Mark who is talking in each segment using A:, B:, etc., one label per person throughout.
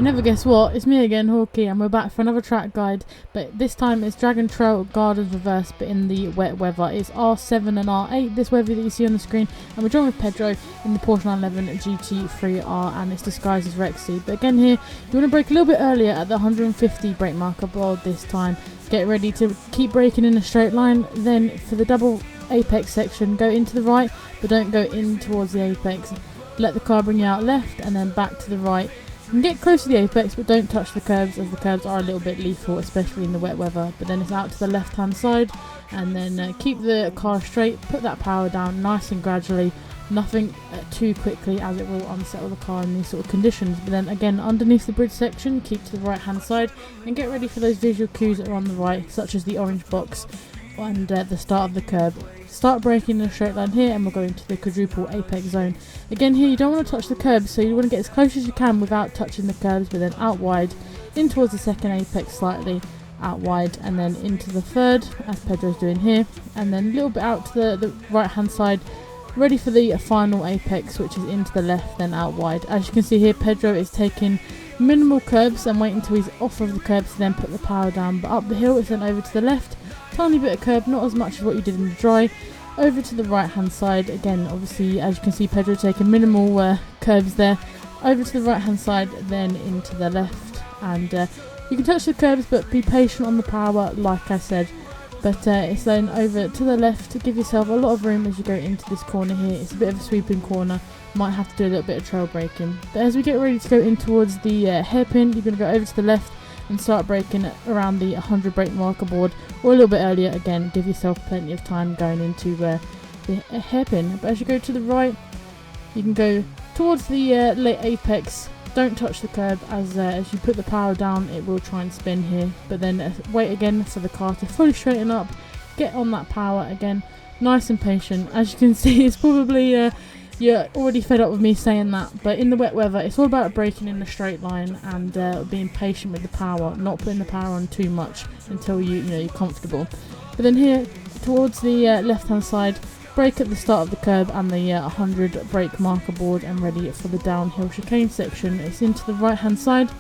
A: You never guess what, it's me again, Hawkie, and we're back for another track guide, but this time it's Dragon Trail Gardens Reverse, but in the wet weather. It's R7 and R8, this weather that you see on the screen, and we're joined with Pedro in the Porsche 911 GT3R, and it's disguised as Rexy. But again here, you want to brake a little bit earlier at the 150 brake marker board this time. Get ready to keep braking in a straight line, then for the double apex section, go into the right, but don't go in towards the apex. Let the car bring you out left, and then back to the right. You can get close to the apex, but don't touch the curbs, as the curbs are a little bit lethal, especially in the wet weather. But then it's out to the left hand side, and then keep the car straight, put that power down nice and gradually, nothing too quickly, as it will unsettle the car in these sort of conditions. But then again, underneath the bridge section, keep to the right hand side, and get ready for those visual cues that are on the right, such as the orange box and the start of the curb. Start braking in a straight line here, and we'll go into the quadruple apex zone. Again here, you don't want to touch the curbs, so you want to get as close as you can without touching the curbs, but then out wide, in towards the second apex slightly, out wide, and then into the third, as Pedro's doing here, and then a little bit out to the right hand side, ready for the final apex, which is into the left, then out wide. As you can see here, Pedro is taking minimal curbs and waiting until he's off of the curbs to then put the power down, but up the hill it's then over to the left, tiny bit of curb, not as much as what you did in the dry, over to the right hand side. Again, obviously, as you can see, Pedro taking minimal curbs there, over to the right hand side, then into the left, and you can touch the curbs but be patient on the power, like I said. But it's then over to the left to give yourself a lot of room as you go into this corner here. It's a bit of a sweeping corner, might have to do a little bit of trail braking. But as we get ready to go in towards the hairpin, you're going to go over to the left and start braking around the 100 brake marker board, or a little bit earlier. Again, give yourself plenty of time going into the hairpin. But as you go to the right, you can go towards the late apex. Don't touch the curb, as you put the power down it will try and spin here, but then wait again for the car to fully straighten up, get on that power again, nice and patient. As you can see, it's probably you're already fed up with me saying that, but in the wet weather it's all about braking in a straight line and being patient with the power, not putting the power on too much until you're comfortable. But then here towards the left hand side, brake at the start of the curb and the 100 brake marker board, and ready for the downhill chicane section. It's into the right hand side.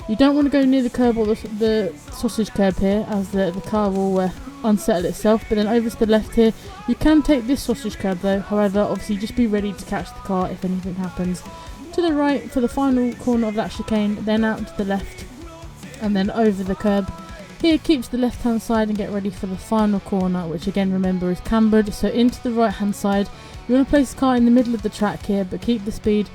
A: You don't want to go near the curb or the sausage curb here, as the car will unsettle itself. But then over to the left here, you can take this sausage curb though, however obviously just be ready to catch the car if anything happens. To the right for the final corner of that chicane, then out to the left, and then over the curb. Here, keep to the left hand side and get ready for the final corner, which again remember is cambered, so into the right hand side. You want to place the car in the middle of the track here, but keep the speed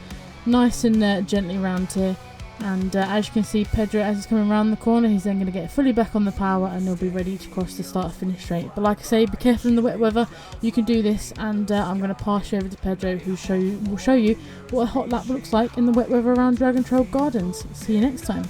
A: nice and gently round here. And as you can see, Pedro, as he's coming around the corner, he's then going to get fully back on the power and he'll be ready to cross the start finish straight. But like I say, be careful in the wet weather, you can do this, and I'm going to pass you over to Pedro, who will show you what a hot lap looks like in the wet weather around Dragon Trail Gardens. See you next time.